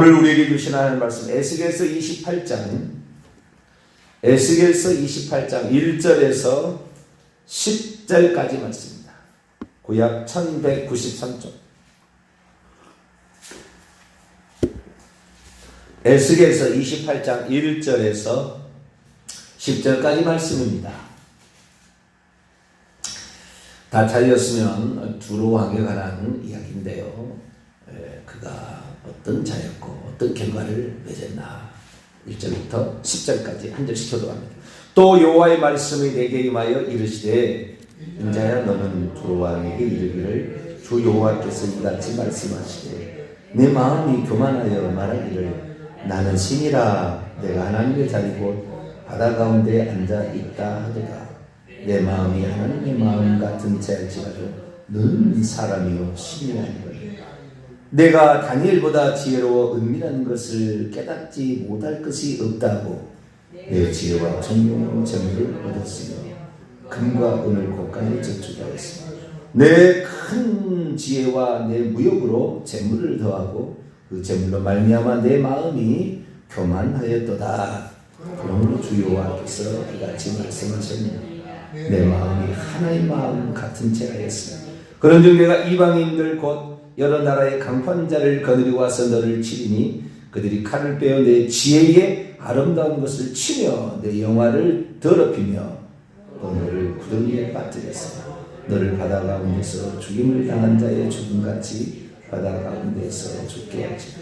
오늘 우리에게 주신 하나님 말씀 에스겔서 28장 1절에서 10절까지 말씀입니다. 구약 1193쪽 에스겔서 28장 1절에서 10절까지 말씀입니다. 다 잘렸으면 두로 왕에 관한 이야기인데요. 그가 어떤 자였고 어떤 결과를 맺었나 1절부터 10절까지 한 절씩 교도합니다. 또 여호와의 말씀이 내게 임하여 이르시되 인자야 너는 두로 왕에게 이르기를 주 여호와께서 이같이 말씀하시되 내 마음이 교만하여 말하기를 나는 신이라 내가 하나님의 자리 곧 바다 가운데 앉아 있다 하도다. 내 마음이 하나님의 마음 같은 자일지라도 너는 사람이요 신이라니라. 내가 다니엘보다 지혜로워 은밀한 것을 깨닫지 못할 것이 없다고 내 지혜와 정령으로 재물을 얻었으며 금과 은을 고가에 저축하였으며 내 큰 지혜와 내 무역으로 재물을 더하고 그 재물로 말미암아 내 마음이 교만하였도다. 그러므로 주 여호와께서 이같이 말씀하셨느니 내 마음이 하나의 마음 같은 채하였으니 그런즉 내가 이방인들 곧 여러 나라의 강판 자를 거느리고 와서 너를 치리니 그들이 칼을 빼어 내 지혜의 아름다운 것을 치며 내 영화를 더럽히며 또 너를 구덩이에 빠뜨렸으며 너를 바다 가운데서 죽임을 당한 자의 죽음같이 바다 가운데서 죽게 하지.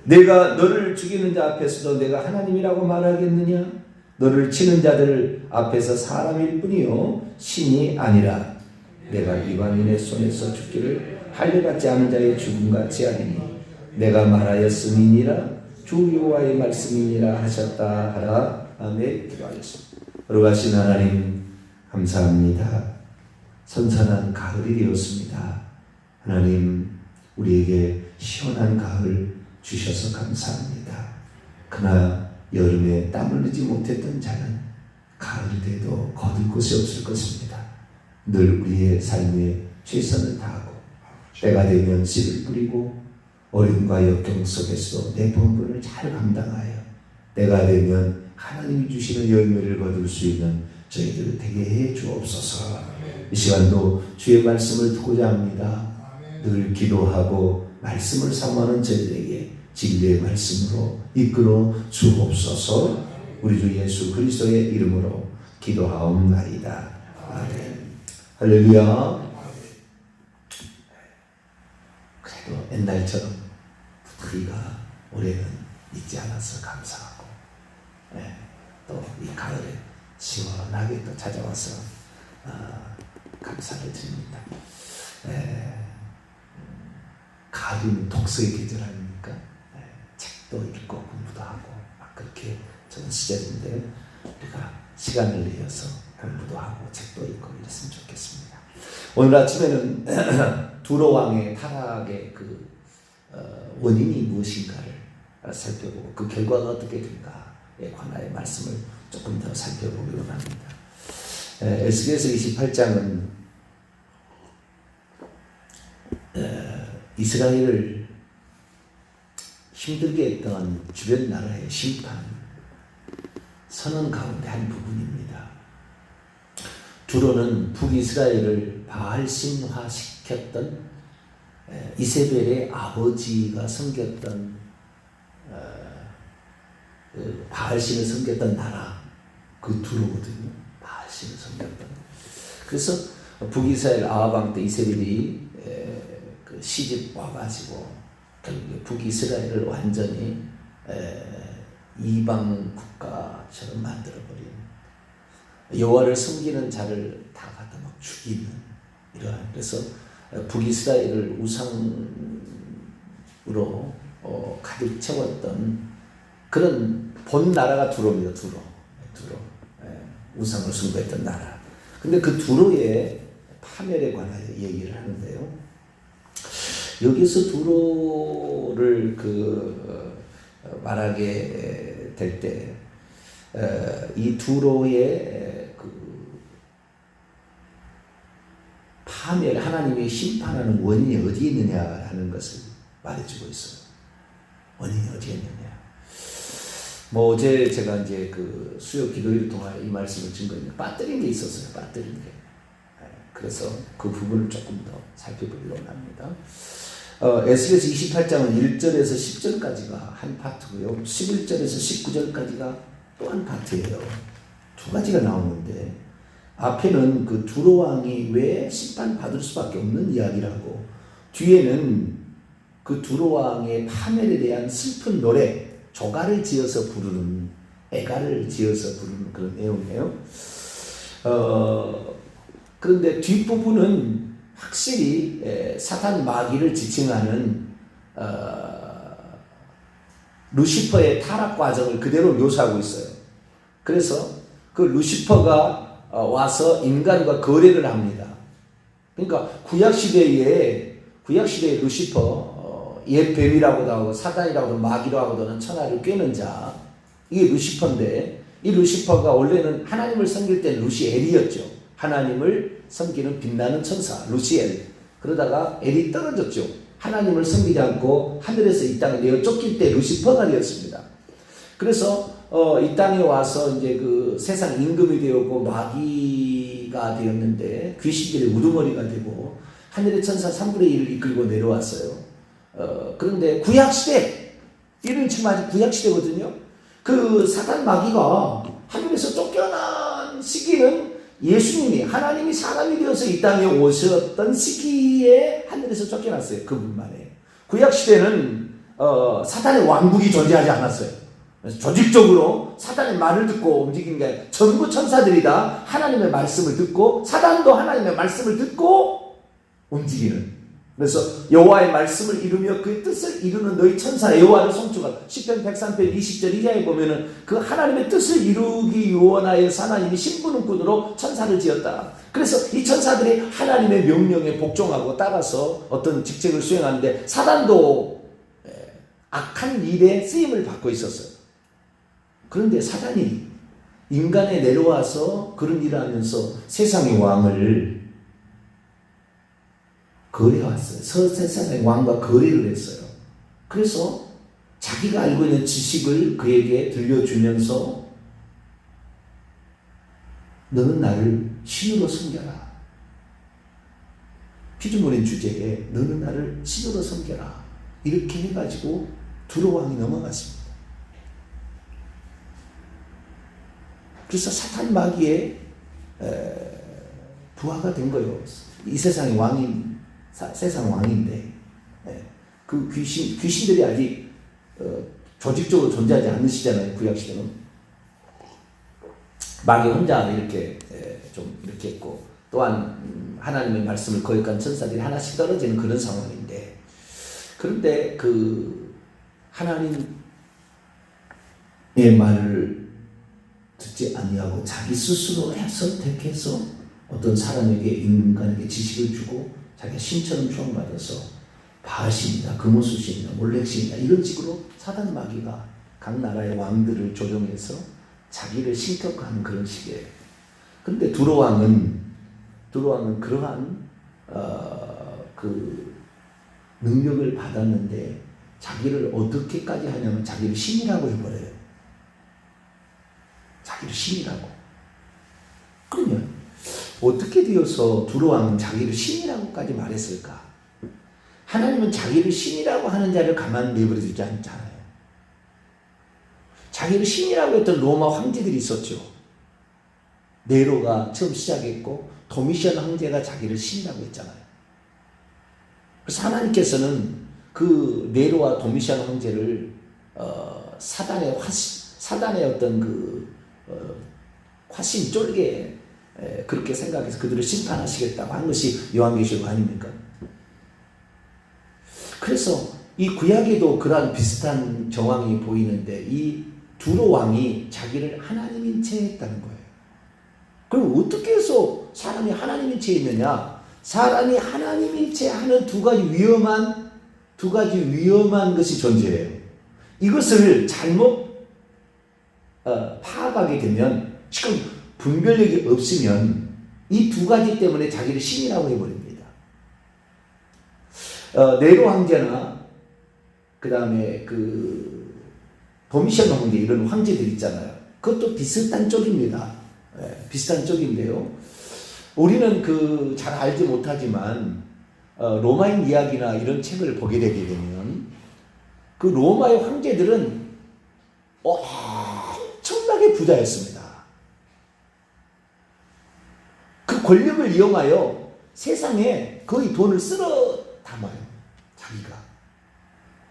내가 너를 죽이는 자 앞에서도 내가 하나님이라고 말하겠느냐? 너를 치는 자들 앞에서 사람일 뿐이요 신이 아니라 내가 이방인의 손에서 죽기를 할례받지 않은 자의 죽음같이 하리니 내가 말하였음이니라 주 여호와의 말씀이니라 하셨다 하라. 아멘. 기도하겠습니다. 거룩하신 하나님 감사합니다. 선선한 가을이 되었습니다. 하나님 우리에게 시원한 가을 주셔서 감사합니다. 그러나 여름에 땀 흘리지 못했던 자는 가을이 돼도 거둘 곳이 없을 것입니다. 늘 우리의 삶에 최선을 다하고 때가 되면 씨를 뿌리고 어려움과 역경 속에서도 내 본분을 잘 감당하여 때가 되면 하나님이 주시는 열매를 거둘 수 있는 저희들 되게 해 주옵소서. 이 시간도 주의 말씀을 듣고자 합니다. 늘 기도하고 말씀을 사모하는 저희들에게 진리의 말씀으로 이끌어 주옵소서. 우리 주 예수 그리스도의 이름으로 기도하옵나이다. 아멘. 할렐루야. 그래도 옛날처럼 우리가 올해는 잊지 않아서 감사하고 또 이 가을에 시원하게 또 찾아와서 감사를 드립니다. 가을이면 독서의 계절 아닙니까? 책도 읽고 공부도 하고 막 그렇게 저는 시절인데 우리가 시간을 내어서 공부도 하고 책도 읽고 이랬으면 좋겠습니다. 오늘 아침에는 두로 왕의 타락의 그 원인이 무엇인가를 살펴보고 그 결과가 어떻게 된가에 관하여 말씀을 조금 더 살펴보기로 합니다. 에스겔서 28장은 이스라엘을 힘들게 했던 주변 나라의 심판 선언 가운데 한 부분입니다. 두로는 북이스라엘을 바알신화시켰던 이세벨의 아버지가 섬겼던 바알신을 섬겼던 나라 그 두로거든요. 바알신을 섬겼던. 그래서 북이스라엘 아합 때 이세벨이 그 시집 와가지고 결국에 북이스라엘을 완전히 이방 국가처럼 만들어버린 여호와를 섬기는 자를 다 갖다 막 죽이는 이러한. 그래서 북이스라엘을 우상으로 가득 채웠던 그런 본 나라가 두로입니다. 두로. 우상을 숭배했던 나라. 근데 그 두로의 파멸에 관하여 얘기를 하는데요. 여기서 두로를 말하게 될 때 이 두로의 그 파멸, 하나님이 심판하는 원인이 어디에 있느냐라는 것을 말해주고 있어요. 원인이 어디였느냐. 뭐 어제 제가 이제 그 수요 기도를 통해 이 말씀을 증거했는데 빠뜨린 게 있었어요. 빠뜨린 게. 그래서 그 부분을 조금 더 살펴보려고 합니다. 에스겔서 28장은 1절에서 10절까지가 한 파트고요. 11절에서 19절까지가 또 한 파트예요. 두 가지가 나오는데 앞에는 그 두로 왕이 왜 심판받을 수밖에 없는 이야기라고, 뒤에는 그 두로 왕의 파멸에 대한 슬픈 노래, 조가를 지어서 부르는, 애가를 지어서 부르는 그런 내용이에요. 그런데 뒷부분은 확실히 사탄 마귀를 지칭하는 루시퍼의 타락 과정을 그대로 묘사하고 있어요. 그래서 그 루시퍼가 와서 인간과 거래를 합니다. 그러니까 구약시대에 루시퍼, 옛 뱀이라고도 하고 사단이라고도 마귀라고 하고도 천하를 꿰는 자, 이게 루시퍼인데, 이 루시퍼가 원래는 하나님을 섬길 때는 루시엘이었죠. 하나님을 섬기는 빛나는 천사 루시엘. 그러다가 엘이 떨어졌죠. 하나님을 섬기지 않고 하늘에서 이 땅에 내어 쫓길 때 루시퍼가 되었습니다. 그래서 이 땅에 와서 이제 그 세상 임금이 되었고 마귀가 되었는데, 귀신들의 우두머리가 되고 하늘의 천사 3분의 1을 이끌고 내려왔어요. 그런데 구약시대, 이런 지금 아직 구약시대거든요. 그 사단 마귀가 하늘에서 쫓겨난 시기는 예수님이, 하나님이 사람이 되어서 이 땅에 오셨던 시기에 하늘에서 쫓겨났어요. 그분만에. 구약시대는 사단의 왕국이 존재하지 않았어요. 그래서 조직적으로 사단의 말을 듣고 움직인 게 전부 천사들이 다 하나님의 말씀을 듣고, 사단도 하나님의 말씀을 듣고 움직이는. 그래서 여호와의 말씀을 이루며 그의 뜻을 이루는 너희 천사 여호와를 송축하라. 시편 103편 20절 이하에 보면은 그 하나님의 뜻을 이루기 원하여서 하나님이 신부름꾼으로 천사를 지었다. 그래서 이 천사들이 하나님의 명령에 복종하고 따라서 어떤 직책을 수행하는데, 사단도 악한 일에 쓰임을 받고 있었어요. 그런데 사단이 인간에 내려와서 그런 일을 하면서 세상의 왕을 거래해왔어요. 세상의 왕과 거래를 했어요. 그래서 자기가 알고 있는 지식을 그에게 들려주면서 너는 나를 신으로 섬겨라. 피조물인 주제에 너는 나를 신으로 섬겨라. 이렇게 해가지고 두로 왕이 넘어갔습니다. 그래서 사탄 마귀의 부하가 된 거예요. 이 세상의 왕인, 세상 왕인데, 그 귀신들이 아직 조직적으로 존재하지 않으시잖아요. 구약시대는 마귀 혼자 이렇게 좀 이렇게 했고, 또한 하나님의 말씀을 거역한 천사들이 하나씩 떨어지는 그런 상황인데, 그런데 그 하나님의 말을 듣지 아니하고 자기 스스로 선택해서 어떤 사람에게, 인간에게 지식을 주고 자기가 신처럼 추앙받아서 바알신이다, 금오수신이다, 몰렉신이다 이런 식으로 사단 마귀가 각 나라의 왕들을 조종해서 자기를 신격화하는 그런 식이에요. 그런데 두로 왕은 그러한 그 능력을 받았는데 자기를 어떻게까지 하냐면 자기를 신이라고 해버려요. 자기를 신이라고. 그러면 어떻게 되어서 두로 왕은 자기를 신이라고까지 말했을까? 하나님은 자기를 신이라고 하는 자를 가만히 내버려 두지 않잖아요. 자기를 신이라고 했던 로마 황제들이 있었죠. 네로가 처음 시작했고 도미시안 황제가 자기를 신이라고 했잖아요. 그래서 하나님께서는 그 네로와 도미시안 황제를 사단의 어떤 그 화신 쫄게 그렇게 생각해서 그들을 심판하시겠다고 한 것이 요한계시록 아닙니까? 그래서 이 구약에도 그러한 비슷한 정황이 보이는데, 이 두로 왕이 자기를 하나님인 채 했다는 거예요. 그럼 어떻게 해서 사람이 하나님인 채 있느냐? 사람이 하나님인 채 하는 두 가지 위험한 것이 존재해요. 이것을 잘못 파악하게 되면, 지금 분별력이 없으면 이 두 가지 때문에 자기를 신이라고 해버립니다. 네로 황제나 그 다음에 도미션 황제 이런 황제들 있잖아요. 그것도 비슷한 쪽입니다. 비슷한 쪽인데요. 우리는 잘 알지 못하지만 로마인 이야기나 이런 책을 보게 되게 되면 그 로마의 황제들은 엄청나게 부자였습니다. 그 권력을 이용하여 세상에 거의 돈을 쓸어 담아요. 자기가.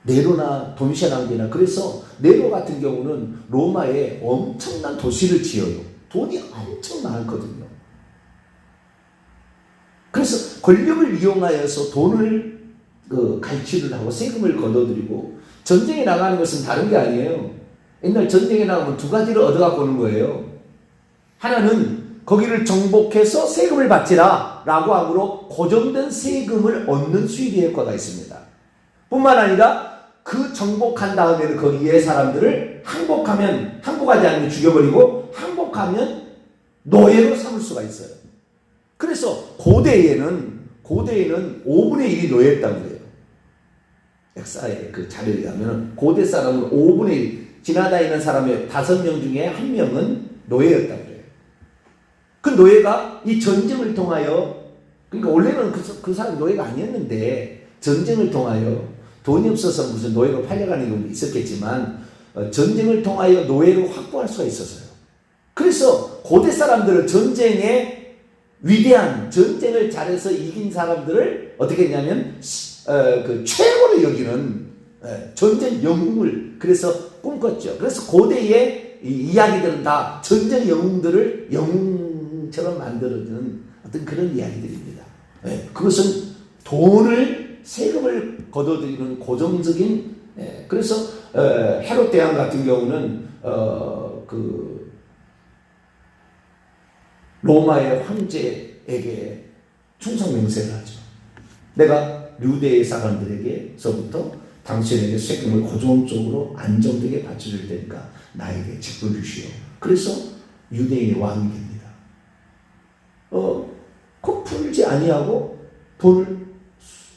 네로나 도미션 황제나 그래서 네로 같은 경우는 로마에 엄청난 도시를 지어요. 돈이 엄청 많거든요. 그래서 권력을 이용하여서 돈을 갈취를 하고 세금을 걷어들이고 전쟁에 나가는 것은 다른 게 아니에요. 옛날 전쟁에 나가면 두 가지를 얻어갖고 오는 거예요. 하나는 거기를 정복해서 세금을 바치라 라고 하므로 고정된 세금을 얻는 수익의 효과가 있습니다. 뿐만 아니라 그 정복한 다음에는 거기에 사람들을 항복하지 않으면 죽여버리고 항복하면 노예로 삼을 수가 있어요. 그래서 고대에는 5분의 1이 노예였다고 그래요. 역사의 자료에 가면 고대 사람은 5분의 1 지나다니는 사람의 5명 중에 1명은 노예였다고 그래요. 그 노예가 이 전쟁을 통하여 그러니까 원래는 그 사람 노예가 아니었는데 전쟁을 통하여 돈이 없어서 무슨 노예로 팔려가는 경우도 있었겠지만 전쟁을 통하여 노예로 확보할 수가 있었어요. 그래서 고대 사람들은 전쟁에 위대한 전쟁을 잘해서 이긴 사람들을 어떻게 했냐면 최고로 여기는 전쟁 영웅을 그래서 꿈꿨죠. 그래서 고대의 이야기들은 다 전쟁 영웅들을 영웅처럼 만들어주는 어떤 그런 이야기들입니다. 그것은 세금을 걷어들이는 고정적인 그래서 헤롯 대왕 같은 경우는 로마의 황제에게 충성 맹세를 하죠. 내가 유대의 사람들에게서부터 당신에게 세금을 고정적으로 안정되게 바쳐줄 테니까 나에게 직분 주시오. 그래서 유대의 왕이 됩니다. 코 풀지 아니하고 돈을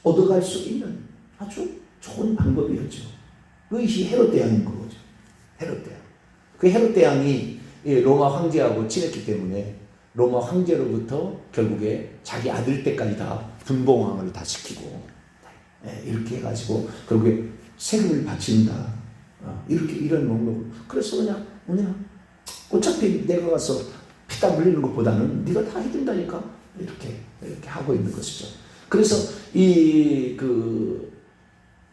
얻어갈 수 있는 아주 좋은 방법이었죠. 그것이 헤롯 대왕인 거죠. 헤롯 대왕. 그 헤롯 대왕이 로마 황제하고 친했기 때문에 로마 황제로부터 결국에 자기 아들 때까지 다 분봉왕을 다 시키고 이렇게 해가지고 결국에 세금을 바친다. 이런 목록을. 그래서 그냥 어차피 내가 가서 피땀 흘리는 것보다는 네가 다 해준다니까 이렇게 하고 있는 것이죠. 그래서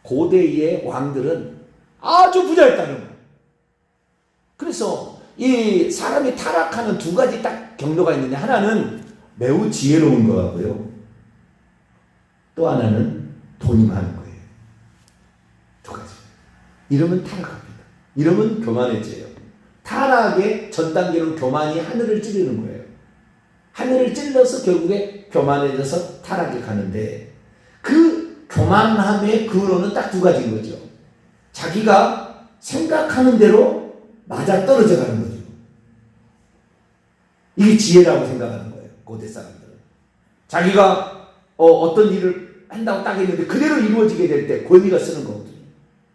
고대의 왕들은 아주 부자였다는 거예요. 그래서 이 사람이 타락하는 두 가지 딱 경로가 있는데 하나는 매우 지혜로운 거 같고요. 또 하나는 돈이 많은 거예요. 두 가지. 이러면 타락합니다. 이러면 교만해져요. 타락의 전 단계는 교만이 하늘을 찌르는 거예요. 하늘을 찔러서 결국에 교만해져서 타락에 가는데 그 교만함의 근원은 딱 두 가지인 거죠. 자기가 생각하는 대로 맞아 떨어져 가는 거죠. 이게 지혜라고 생각하는 거예요. 고대 사람들은. 자기가 어떤 일을 한다고 딱 했는데 그대로 이루어지게 될 때 권위가 쓰는 거거든요.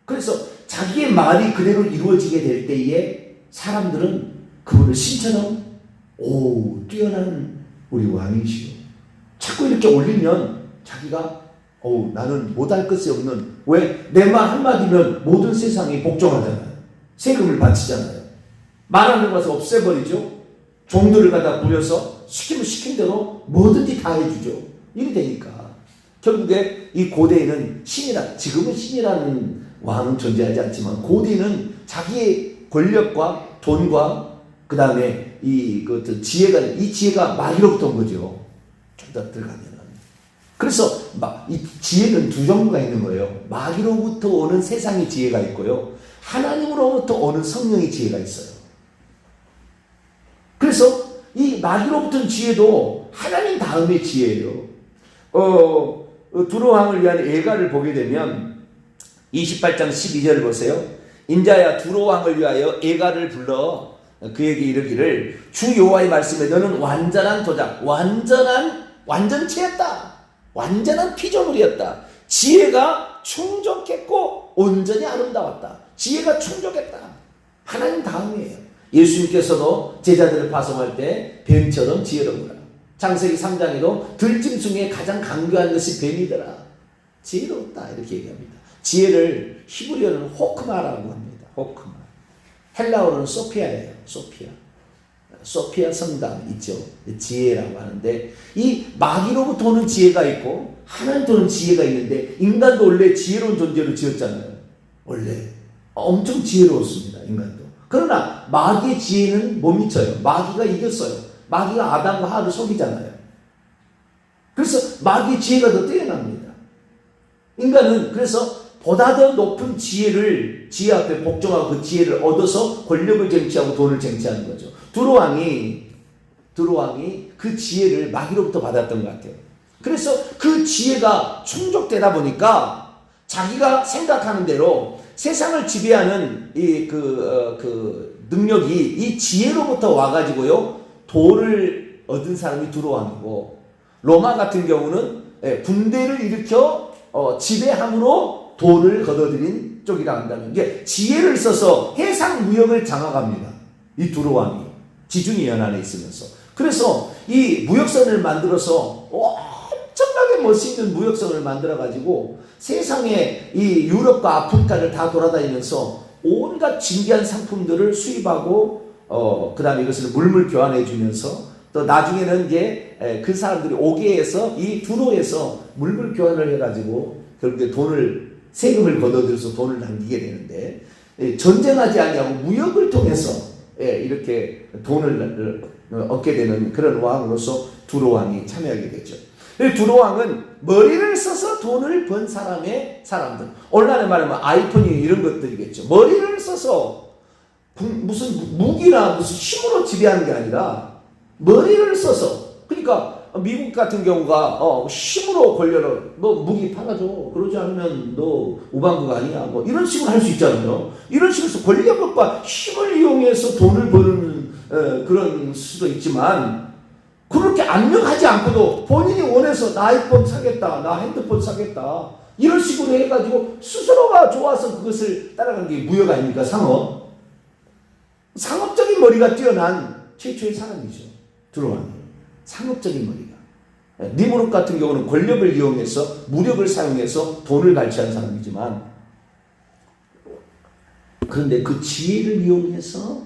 그래서 자기의 말이 그대로 이루어지게 될 때에 사람들은 그분을 신처럼 뛰어난 우리 왕이시오. 자꾸 이렇게 올리면 자기가 나는 못할 것이 없는 왜? 내 말 한마디면 모든 세상이 복종하잖아요. 세금을 바치잖아요. 말하는 것을 없애버리죠. 종들을 갖다 부려서 시키면 시킨 대로 뭐든지 다 해주죠. 이리 되니까 결국에 이 고대에는 지금은 신이라는 왕은 존재하지 않지만 고대는 자기의 권력과 돈과 그 다음에 이 지혜가 마귀로부터 온 거죠. 좀 더 들어가면은. 그래서 이 지혜는 두 종류가 있는 거예요. 마귀로부터 오는 세상의 지혜가 있고요. 하나님으로부터 오는 성령의 지혜가 있어요. 그래서 이 마귀로부터 지혜도 하나님 다음의 지혜예요. 두로 왕을 위한 예가를 보게 되면 28장 12절을 보세요. 인자야 두로 왕을 위하여 예가를 불러 그에게 이르기를 주 여호와의 말씀에 너는 완전한 도장, 완전체였다. 완전한 피조물이었다. 지혜가 충족했고 온전히 아름다웠다. 지혜가 충족했다. 하나님 다음이에요. 예수님께서도 제자들을 파송할 때 뱀처럼 지혜로우라. 창세기 3장에도 들짐승에 가장 강교한 것이 뱀이더라. 지혜롭다 이렇게 얘기합니다. 지혜를 히브리어는 호크마라고 합니다. 호크마. 헬라어로는 소피아예요. 소피아. 소피아 성당 있죠. 지혜라고 하는데 이 마귀로부터 오는 지혜가 있고 하나님부터 오는 지혜가 있는데 인간도 원래 지혜로운 존재로 지었잖아요. 원래 엄청 지혜로웠습니다. 인간도. 그러나 마귀의 지혜는 못 미쳐요. 마귀가 이겼어요. 마귀가 아담과 하와를 속이잖아요. 그래서 마귀의 지혜가 더 뛰어납니다. 인간은 그래서 보다 더 높은 지혜를 지혜 앞에 복종하고 그 지혜를 얻어서 권력을 쟁취하고 돈을 쟁취하는 거죠. 두로왕이 그 지혜를 마귀로부터 받았던 것 같아요. 그래서 그 지혜가 충족되다 보니까 자기가 생각하는 대로 세상을 지배하는 그 능력이 이 지혜로부터 와가지고요 돈을 얻은 사람이 두로왕이고, 로마 같은 경우는 군대를 일으켜 지배함으로 돈을 거둬들인 쪽이라 한다면, 이게 지혜를 써서 해상 무역을 장악합니다. 이 두로왕이 지중해 연안에 있으면서. 그래서 이 무역선을 만들어서 엄청나게 멋있는 무역선을 만들어 가지고 세상에 이 유럽과 아프리카를 다 돌아다니면서 온갖 진귀한 상품들을 수입하고 그 다음에 이것을 물물 교환해 주면서 또 나중에는 이제 그 사람들이 오게 해서 이 두로에서 물물 교환을 해가지고 결국에 세금을 걷어들여서 돈을 남기게 되는데, 전쟁하지 아니하고 무역을 통해서 이렇게 돈을 얻게 되는 그런 왕으로서 두로왕이 참여하게 되죠. 두로왕은 머리를 써서 돈을 번 사람들, 오늘날에 말하면 아이폰이 이런 것들이겠죠. 머리를 써서 무슨 무기나 무슨 힘으로 지배하는 게 아니라 머리를 써서, 그러니까 미국 같은 경우가 힘으로 권력을 너 무기 팔아줘, 그러지 않으면 너 우방국 아니야, 뭐 이런 식으로 할 수 있잖아요. 이런 식으로 권력과 힘을 이용해서 돈을 버는 그런 수도 있지만, 그렇게 압력하지 않고도 본인이 원해서 나 아이폰 사겠다, 나 핸드폰 사겠다, 이런 식으로 해가지고 스스로가 좋아서 그것을 따라가는 게 무역 아닙니까? 상업적인 머리가 뛰어난 최초의 사람이죠. 두로왕이. 상업적인 머리가. 니무롯 같은 경우는 권력을 이용해서 무력을 사용해서 돈을 갈취한 사람이지만, 그런데 그 지혜를 이용해서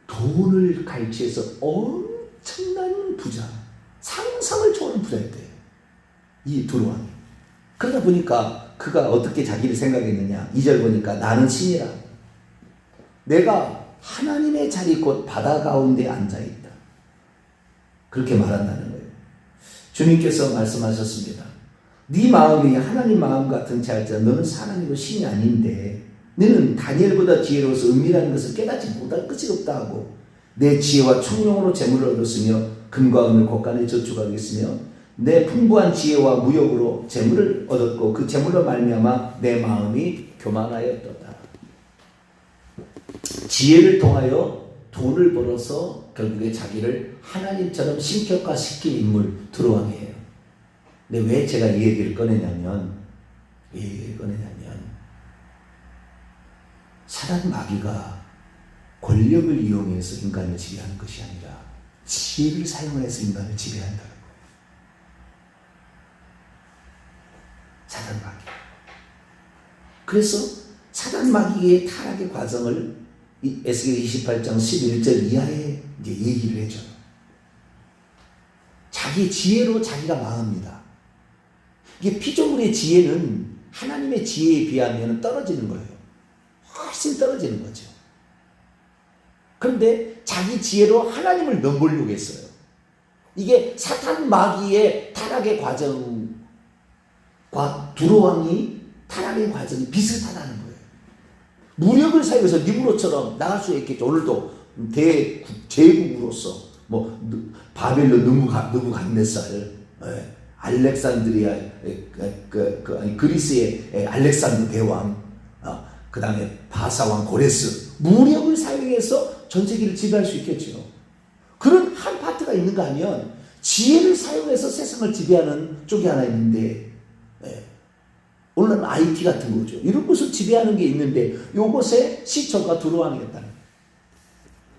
돈을 갈취해서 엄청난 부자, 상상을 초월한 부자였대요. 이 두로왕이. 그러다 보니까 그가 어떻게 자기를 생각했느냐. 2절 보니까 나는 신이라. 내가 하나님의 자리 곧 바다 가운데 앉아있다. 그렇게 말한다는 거예요. 주님께서 말씀하셨습니다. 네 마음이 하나님 마음 같은 자일지라 너는 사람이고 신이 아닌데 너는 다니엘보다 지혜로워서 은밀한 것을 깨닫지 못할 것이 없다 하고, 내 지혜와 총명으로 재물을 얻었으며 금과 은을 곳간에 저축하겠으며 내 풍부한 지혜와 무역으로 재물을 얻었고 그 재물로 말미암아 내 마음이 교만하였도다. 지혜를 통하여 돈을 벌어서 결국에 자기를 하나님처럼 신격화시킨 인물 두로왕이에요. 근데 왜 제가 이 얘기를 꺼내냐면 사단 마귀가 권력을 이용해서 인간을 지배하는 것이 아니라 지혜를 사용해서 인간을 지배한다는 거예요. 사단 마귀. 그래서 사단 마귀의 타락의 과정을 에스겔 28장 11절 이하에 이제 얘기를 해줘요. 자기 지혜로 자기가 망합니다. 이게 피조물의 지혜는 하나님의 지혜에 비하면 떨어지는 거예요. 훨씬 떨어지는 거죠. 그런데 자기 지혜로 하나님을 넘보려고 했어요. 이게 사탄 마귀의 타락의 과정과 두로왕이 타락의 과정이 비슷하다는 거예요. 무력을 사용해서 니무롯처럼 나갈 수 있겠죠. 오늘도 제국으로서 바벨론 느부갓네살, 알렉산드리아, 그리스의 알렉산드 대왕, 그 다음에 바사왕 고레스, 무력을 사용해서 전 세계를 지배할 수 있겠죠. 그런 한 파트가 있는가 하면 지혜를 사용해서 세상을 지배하는 쪽이 하나 있는데, 오늘은 IT 같은 거죠. 이런 것을 지배하는 게 있는데 요것에 시초가 두로왕이었다는 거예요.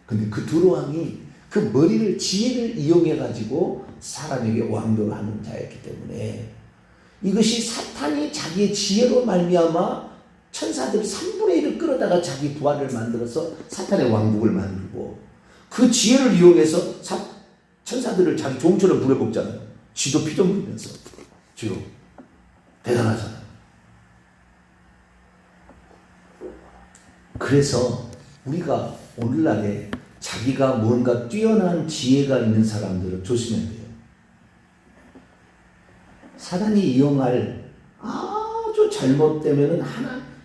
근데 그 두로왕이 그 머리를 지혜를 이용해 가지고 사람에게 왕도를 하는 자였기 때문에 이것이 사탄이 자기의 지혜로 말미암아 천사들 3분의 1을 끌어다가 자기 부하를 만들어서 사탄의 왕국을 만들고 그 지혜를 이용해서 천사들을 자기 종처럼 부려먹잖아요. 쥐도 피 좀 흘리면서. 쥐도 대단하잖아요. 그래서 우리가 오늘날에 자기가 뭔가 뛰어난 지혜가 있는 사람들을 조심해야 돼요. 사단이 이용할 아주 잘못되면은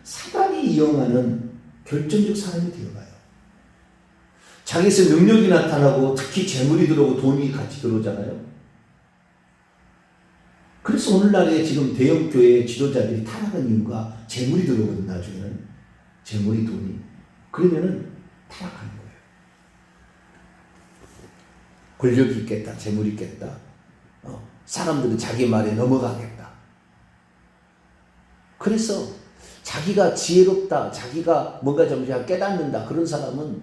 사단이 이용하는 결정적 사람이 되어가요. 자기에서 능력이 나타나고 특히 재물이 들어오고 돈이 같이 들어오잖아요. 그래서 오늘날에 지금 대형교회 지도자들이 타락한 이유가 재물이 들어오거든. 나중에는 재물이 돈이 그러면은 타락하는 거예요. 권력이 있겠다, 재물이 있겠다, 사람들은 자기 말에 넘어가겠다. 그래서 자기가 지혜롭다, 자기가 뭔가 좀 깨닫는다, 그런 사람은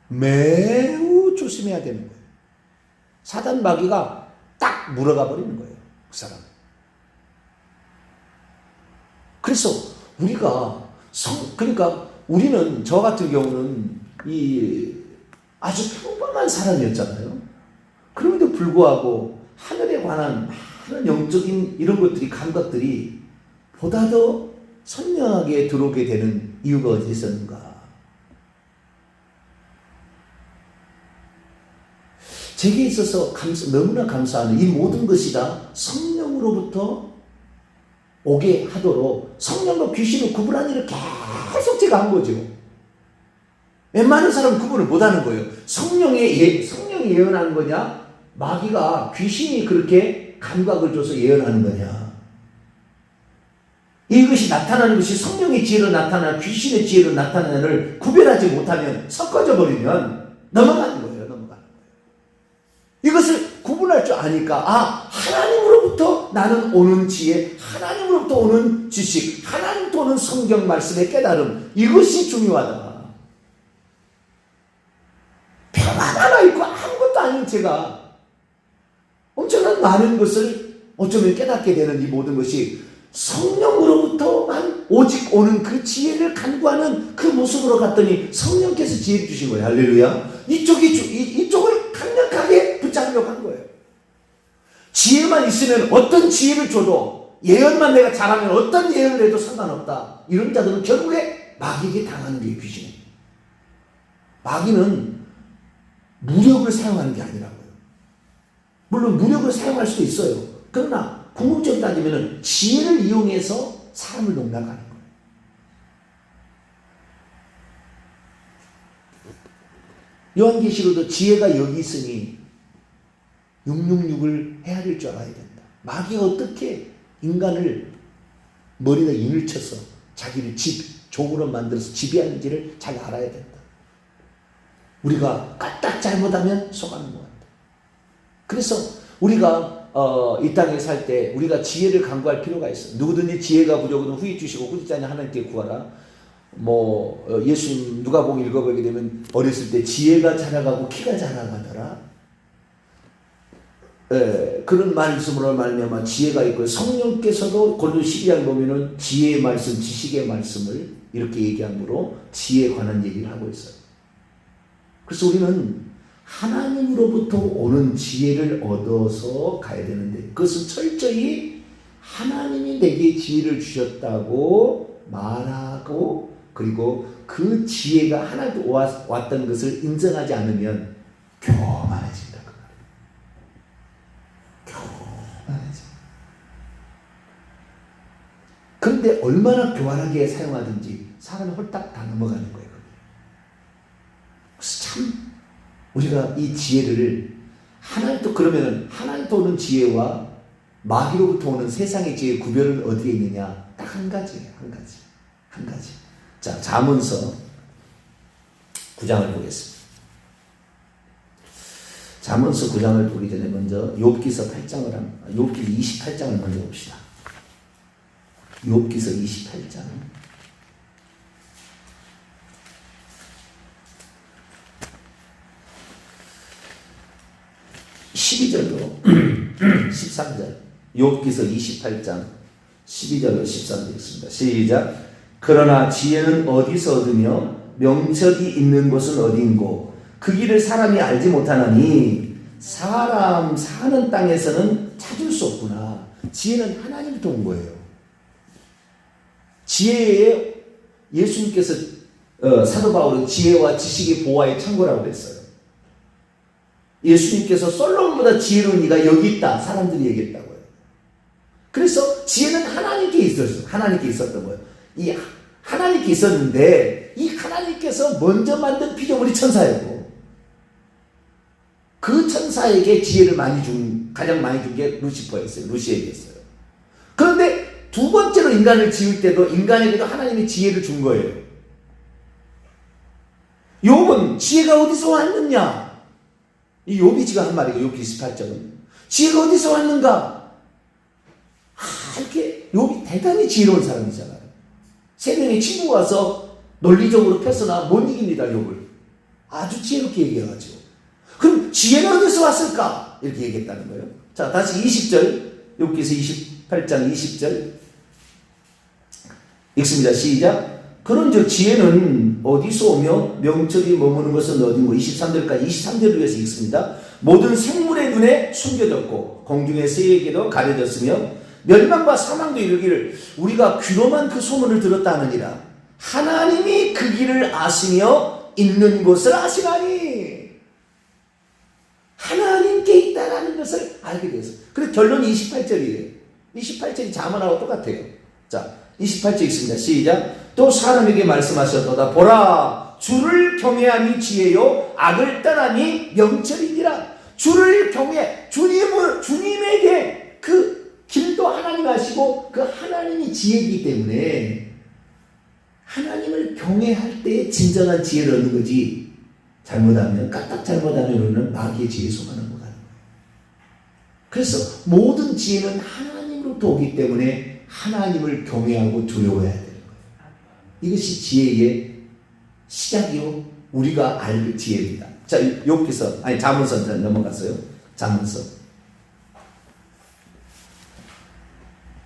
매우 조심해야 되는 거예요. 사단 마귀가 딱 물어가 버리는 거예요, 그 사람. 그래서 우리가 그러니까 우리는 저 같은 경우는 아주 평범한 사람이었잖아요. 그럼에도 불구하고 하늘에 관한 많은 영적인 이런 것들이 감각들이 보다 더 선명하게 들어오게 되는 이유가 어디 있었는가? 제게 있어서 너무나 감사하는 이 모든 것이 다 성령으로부터 오게 하도록 성령과 귀신을 구분하는 일을 계속 제가 한 거죠. 웬만한 사람은 구분을 못하는 거예요. 성령이 예언하는 거냐? 마귀가 귀신이 그렇게 감각을 줘서 예언하는 거냐? 이것이 나타나는 것이 성령의 지혜로 나타나는 귀신의 지혜로 나타나는 것을 구별하지 못하면 섞어져 버리면 넘어가는 거예요. 이것을 구분할 줄 아니까 하나님으로부터 나는 오는 지혜, 하나님으로부터 오는 지식, 하나님부터 오는 성경 말씀의 깨달음, 이것이 중요하다. 별 하나 있고 아무것도 아닌 제가 엄청난 많은 것을 어쩌면 깨닫게 되는 이 모든 것이 성령으로부터만 오직 오는 그 지혜를 간구하는 그 모습으로 갔더니 성령께서 지혜를 주신 거예요. 할렐루야. 이쪽을 강력하게 붙잡으려고 한 거예요. 지혜만 있으면 어떤 지혜를 줘도, 예언만 내가 잘하면 어떤 예언을 해도 상관없다. 이런 자들은 결국에 마귀에게 당하는 게 귀신이에요. 마귀는 무력을 사용하는 게 아니라고요. 물론 무력을 사용할 수도 있어요. 그러나 궁극적으로 따지면 지혜를 이용해서 사람을 농락하는 거예요. 요한계시록도 지혜가 여기 있으니 666을 헤아릴 줄 알아야 된다. 마귀가 어떻게 인간을 머리에다 인을 쳐서 자기를 종으로 만들어서 지배하는지를 잘 알아야 된다. 우리가 까딱 잘못하면 속아는 것 같다. 그래서 우리가 이 땅에 살 때 우리가 지혜를 간구할 필요가 있어. 누구든지 지혜가 부족하면 후히 주시고 후지지 않으면 하나님께 구하라. 예수님 누가복음 읽어보게 되면 어렸을 때 지혜가 자라가고 키가 자라가더라. 그런 말씀으로 말미암아 지혜가 있고, 성령께서도 고린도 12장 보면은 지혜의 말씀, 지식의 말씀을 이렇게 얘기함으로 지혜에 관한 얘기를 하고 있어요. 그래서 우리는 하나님으로부터 오는 지혜를 얻어서 가야 되는데, 그것은 철저히 하나님이 내게 지혜를 주셨다고 말하고, 그리고 그 지혜가 하나도 왔던 것을 인정하지 않으면 교만해진다. 교만해진다. 그런데 얼마나 교활하게 사용하든지 사람이 홀딱 다 넘어가는 거예요. 그래서 참 우리가 이 지혜를 그러면은 하나님부터 오는 지혜와 마귀로부터 오는 세상의 지혜의 구별은 어디에 있느냐? 딱 한 가지예요. 한 가지. 자, 잠언서 9장을 보겠습니다. 잠언서 9장을 보기 전에 먼저 욥기서 8장을 욥기 28장을 먼저 봅시다. 욥기서 28장 12절로 13절, 욥기서 28장 12절로 13절 있습니다. 시작. 그러나 지혜는 어디서 얻으며 명철이 있는 곳은 어디인고 그 길을 사람이 알지 못하나니 사람 사는 땅에서는 찾을 수 없구나. 지혜는 하나님부터 온 거예요. 지혜에 예수님께서 사도 바울은 지혜와 지식의 보화의 창고라고 했어요. 예수님께서 솔로몬보다 지혜로운 이가 여기 있다 사람들이 얘기했다고요. 그래서 지혜는 하나님께 있었어요. 하나님께 있었던 거예요. 이 하나님께 있었는데 이 하나님께서 먼저 만든 피조물이 천사였고 그 천사에게 지혜를 가장 많이 준 게 루시퍼였어요. 루시에게였어요. 그런데 두 번째로 인간을 지을 때도 인간에게도 하나님이 지혜를 준 거예요. 욥은 지혜가 어디서 왔느냐? 이 욥이 지금 한 말이에요. 욥기 28절은. 지혜가 어디서 왔는가? 이렇게 욥이 대단히 지혜로운 사람이잖아요. 세 명의 친구가 와서 논리적으로 펴서나 못 이깁니다. 욥을. 아주 지혜롭게 얘기해가지고. 그럼 지혜는 어디서 왔을까? 이렇게 얘기했다는 거예요. 자, 다시 20절. 욥기서 28장 20절. 읽습니다. 시작. 그런즉 지혜는 어디서 오며 명철이 머무는 것은 어딘고 23절까지 23절을 위해서 읽습니다. 모든 생물의 눈에 숨겨졌고 공중의 새에게도 가려졌으며 멸망과 사망도 이르기를 우리가 귀로만 그 소문을 들었다 하느니라. 하나님이 그 길을 아시며 있는 곳을 아시나니. 하나님께 있다라는 것을 알게 되었어요. 그래서 결론이 28절이에요. 28절이 자문하고 똑같아요. 자, 28절 읽습니다. 시작. 또 사람에게 말씀하셨도다. 보라, 주를 경외하니 지혜요 악을 떠나니 명철이니라. 주를 경외, 주님에게 그 길도 하나님 아시고 그 하나님이 지혜이기 때문에 하나님을 경외할 때 진정한 지혜를 얻는 거지. 잘못하면 까딱 잘못하면 마귀의 지혜에 속아 넘어가는 거예요. 그래서 모든 지혜는 하나님으로부터 오기 때문에 하나님을 경외하고 두려워해야 돼요. 이것이 지혜의 시작이요. 우리가 알 지혜입니다. 자, 욥기서, 잠언서 넘어갔어요. 잠언서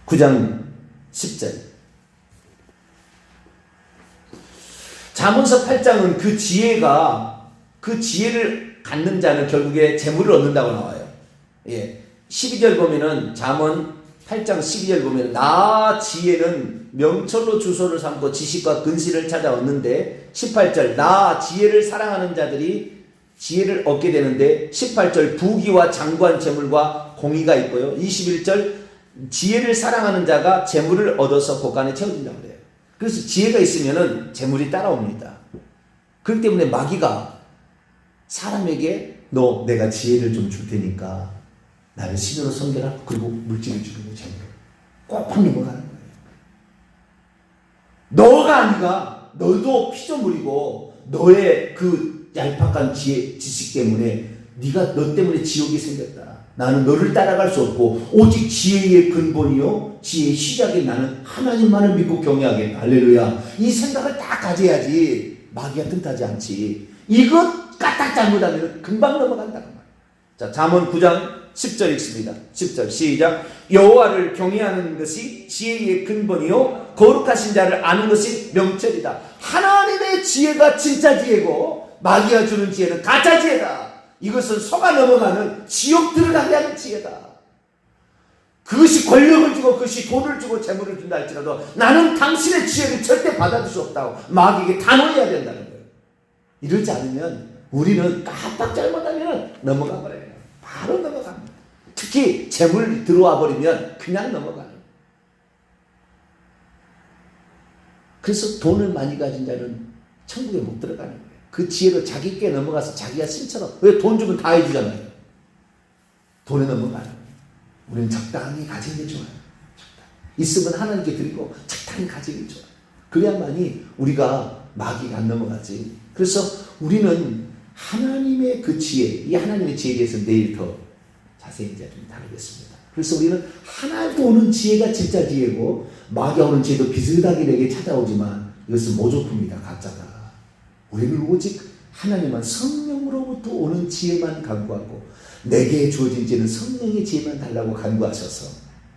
9장 10절. 잠언서 8장은 그 지혜를 갖는 자는 결국에 재물을 얻는다고 나와요. 예. 12절 보면은 잠언 8장 12절 보면 나 지혜는 명철로 주소를 삼고 지식과 근시를 찾아 얻는데 18절 나 지혜를 사랑하는 자들이 지혜를 얻게 되는데 18절 부귀와 장관 재물과 공의가 있고요. 21절 지혜를 사랑하는 자가 재물을 얻어서 곳간에 채워진다고 그래요. 그래서 지혜가 있으면은 재물이 따라옵니다. 그렇기 때문에 마귀가 사람에게 너 내가 지혜를 좀 줄 테니까 나를 신으로 섬겨라. 그리고 물질을 주는 재물을 꼭 넘어가는 거예요. 너가 아니가 너도 피조물이고 너의 그 얄팍한 지식 때문에 네가 너 때문에 지옥이 생겼다. 나는 너를 따라갈 수 없고 오직 지혜의 근본이요 지혜의 시작이 나는 하나님만을 믿고 경외하겠다. 할렐루야. 이 생각을 딱 가져야지 마귀가 틈타지 않지. 이것 까딱 잘못하면 금방 넘어간다는 말이야. 자, 잠언 9장 10절 읽습니다. 10절 시작. 여호와를 경외하는 것이 지혜의 근본이요 거룩하신 자를 아는 것이 명철이다. 하나님의 지혜가 진짜 지혜고 마귀가 주는 지혜는 가짜 지혜다. 이것은 속아 넘어가는 지옥 들어가게 하는 지혜다. 그것이 권력을 주고 그것이 돈을 주고 재물을 준다 할지라도 나는 당신의 지혜를 절대 받아줄 수 없다고 마귀에게 단호해야 된다는 거예요. 이러지 않으면 우리는 깜빡 잘못하면 넘어가 버려요. 바로 넘어갑니다. 특히 재물이 들어와 버리면 그냥 넘어가는. 그래서 돈을 많이 가진 자는 천국에 못 들어가는 거예요. 그 지혜로 자기 께 넘어가서 자기가 신처럼. 왜 돈 주면 다 해주잖아요. 돈에 넘어가는 거예요. 우리는 적당히 가진 게 좋아요. 적당히. 있으면 하나님께 드리고 적당히 가진 게 좋아요. 그래야만이 우리가 마귀가 안 넘어가지. 그래서 우리는 하나님의 그 지혜, 이 하나님의 지혜에 대해서 내일 더 자세히 이제 좀 다루겠습니다. 그래서 우리는 하나도 오는 지혜가 진짜 지혜고 마귀가 오는 지혜도 비슷하게 내게 찾아오지만 이것은 모조품이다. 가짜다. 우리는 오직 하나님만 성령으로부터 오는 지혜만 간구하고 내게 주어진 지혜는 성령의 지혜만 달라고 간구하셔서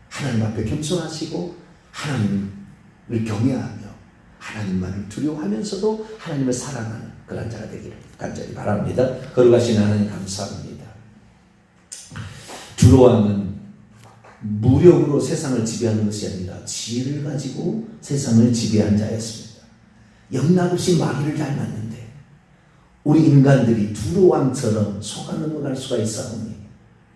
하나님 앞에 겸손하시고 하나님을 경외하며 하나님만을 두려워하면서도 하나님을 사랑하는 그런 자가 되기를 간절히 바랍니다. 거룩하신 하나님 감사합니다. 두로왕은 무력으로 세상을 지배하는 것이 아니라 지혜를 가지고 세상을 지배한 자였습니다. 영락없이 마귀를 닮았는데 우리 인간들이 두로왕처럼 속아 넘어갈 수가 있사오니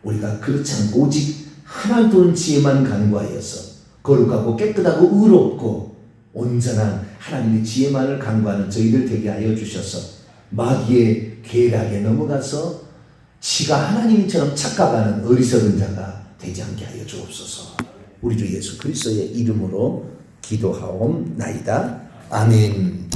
우리가 그렇지 않고 오직 하나님의 지혜만 간구하여서 거룩하고 깨끗하고 의롭고 온전한 하나님의 지혜만을 간구하는 저희들 되게 하여 주셔서 마귀의 계략에 넘어가서 지가 하나님처럼 착각하는 어리석은 자가 되지 않게 하여 주옵소서. 우리 주 예수 그리스도의 이름으로 기도하옵나이다. 아멘.